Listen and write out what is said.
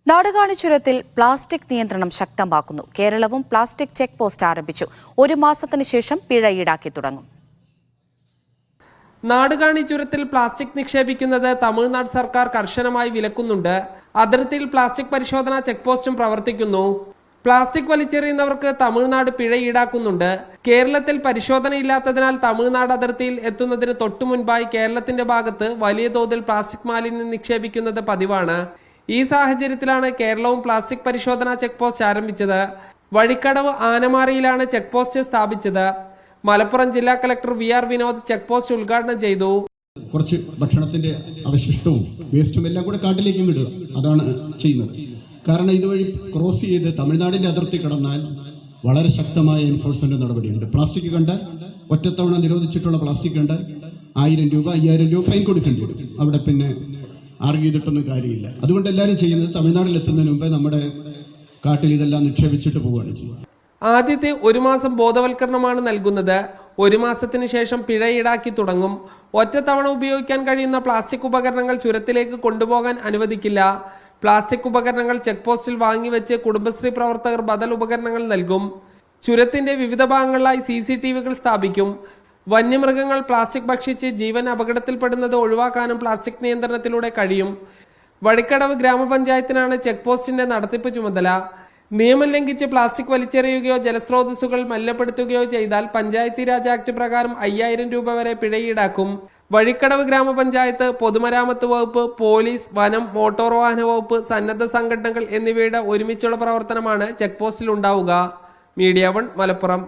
നാടുകാണി ചുരത്തിൽ പ്ലാസ്റ്റിക് നിയന്ത്രണം ശക്തമാക്കുന്നു. കേരളവും പ്ലാസ്റ്റിക് ചെക്ക് പോസ്റ്റ് ആരംഭിച്ചു. 1 മാസത്തിന് ശേഷം പിഴ ഈടാക്കി തുടങ്ങും. നാടുകാണി ചുരത്തിൽ പ്ലാസ്റ്റിക് നിക്ഷേപിക്കുന്നത് തമിഴ്നാട് സർക്കാർ കർശനമായി വിലക്കുന്നുണ്ട്. അതിർത്തിയിൽ പ്ലാസ്റ്റിക് പരിശോധനാ ചെക്ക് പോസ്റ്റും പ്രവർത്തിക്കുന്നു. പ്ലാസ്റ്റിക് വലിച്ചെറിയുന്നവർക്ക് തമിഴ്നാട് പിഴ ഈടാക്കുന്നുണ്ട്. കേരളത്തിൽ പരിശോധനയില്ലാത്തതിനാൽ തമിഴ്നാട് അതിർത്തിയിൽ എത്തുന്നതിന് തൊട്ടുമുൻപായി കേരളത്തിന്റെ ഭാഗത്ത് വലിയ തോതിൽ പ്ലാസ്റ്റിക് മാലിന്യം നിക്ഷേപിക്കുന്നത് പതിവാണ്. ഈ സാഹചര്യത്തിലാണ് കേരളവും പ്ലാസ്റ്റിക് പരിശോധനാ ചെക്ക് പോസ്റ്റ് ആരംഭിച്ചത്. വഴിക്കടവ് ആനമാറിയിലാണ് ചെക്ക് പോസ്റ്റ് സ്ഥാപിച്ചത്. മലപ്പുറം ജില്ലാ collector VR Vinod check post ഉദ്ഘാടനം ചെയ്തു. കുറച്ച് ഭക്ഷണത്തിന്റെ അവശിഷ്ടവും വേസ്റ്റും എല്ലാം കൂടെ കാട്ടിലേക്ക് വിടുക, അതാണ് ചെയ്യുന്നത്. കാരണം ഇതുവഴി ക്രോസ് ചെയ്ത് തമിഴ്നാടിന്റെ അതിർത്തി കടന്നാൽ വളരെ ശക്തമായ എൻഫോഴ്സ്മെന്റ് നടപടിയുണ്ട്. പ്ലാസ്റ്റിക് കണ്ടാൽ, ഒറ്റത്തവണ നിരോധിച്ചിട്ടുള്ള പ്ലാസ്റ്റിക് കണ്ടാൽ 1000 രൂപ 5000 രൂപ ഫൈൻ കൊടുക്കേണ്ടി വരും. അവിടെ പിന്നെ ആർഗ്യൂ ചെയ്തിട്ടൊന്നും കാര്യമില്ല. അതുകൊണ്ട് എല്ലാവരും ചെയ്യുന്നത് തമിഴ്നാട്ടിൽ എത്തുന്നതിന് മുമ്പേ നമ്മുടെ കാട്ടിൽ ഇതെല്ലാം നിക്ഷേപിച്ചിട്ട് പോവുകയാണ് ചെയ്യുന്നത്. ആദ്യത്തെ 1 മാസം ബോധവൽക്കരണമാണ് നൽകുന്നത്. 1 മാസത്തിന് ശേഷം പിഴ ഈടാക്കി തുടങ്ങും. ഒറ്റത്തവണ ഉപയോഗിക്കാൻ കഴിയുന്ന പ്ലാസ്റ്റിക് ഉപകരണങ്ങൾ ചുരത്തിലേക്ക് കൊണ്ടുപോകാൻ അനുവദിക്കില്ല. പ്ലാസ്റ്റിക് ഉപകരണങ്ങൾ ചെക്ക് പോസ്റ്റിൽ വാങ്ങിവെച്ച് കുടുംബശ്രീ പ്രവർത്തകർ ബദൽ ഉപകരണങ്ങൾ നൽകും. ചുരത്തിന്റെ വിവിധ ഭാഗങ്ങളിലായി CCTVകൾ സ്ഥാപിക്കും. വന്യമൃഗങ്ങൾ പ്ലാസ്റ്റിക് ഭക്ഷിച്ച് ജീവൻ അപകടത്തിൽപ്പെടുന്നത് ഒഴിവാക്കാനും പ്ലാസ്റ്റിക് നിയന്ത്രണത്തിലൂടെ കഴിയും. വഴിക്കടവ് ഗ്രാമപഞ്ചായത്തിനാണ് ചെക്ക് പോസ്റ്റിന്റെ നടത്തിപ്പ് ചുമതല. നിയമം ലംഘിച്ച് പ്ലാസ്റ്റിക് വലിച്ചെറിയുകയോ ജലസ്രോതസ്സുകൾ മലിനപ്പെടുത്തുകയോ ചെയ്താൽ പഞ്ചായത്തി രാജ് ആക്ട് പ്രകാരം 5000 രൂപ വരെ പിഴ ഈടാക്കും. വഴിക്കടവ് ഗ്രാമപഞ്ചായത്ത്, പൊതുമരാമത്ത് വകുപ്പ്, പോലീസ്, വനം, മോട്ടോർ വാഹന വകുപ്പ്, സന്നദ്ധ സംഘടനകൾ എന്നിവയുടെ ഒരുമിച്ചുള്ള പ്രവർത്തനമാണ് ചെക്ക് പോസ്റ്റിൽ ഉണ്ടാവുക. മീഡിയ 1 മലപ്പുറം.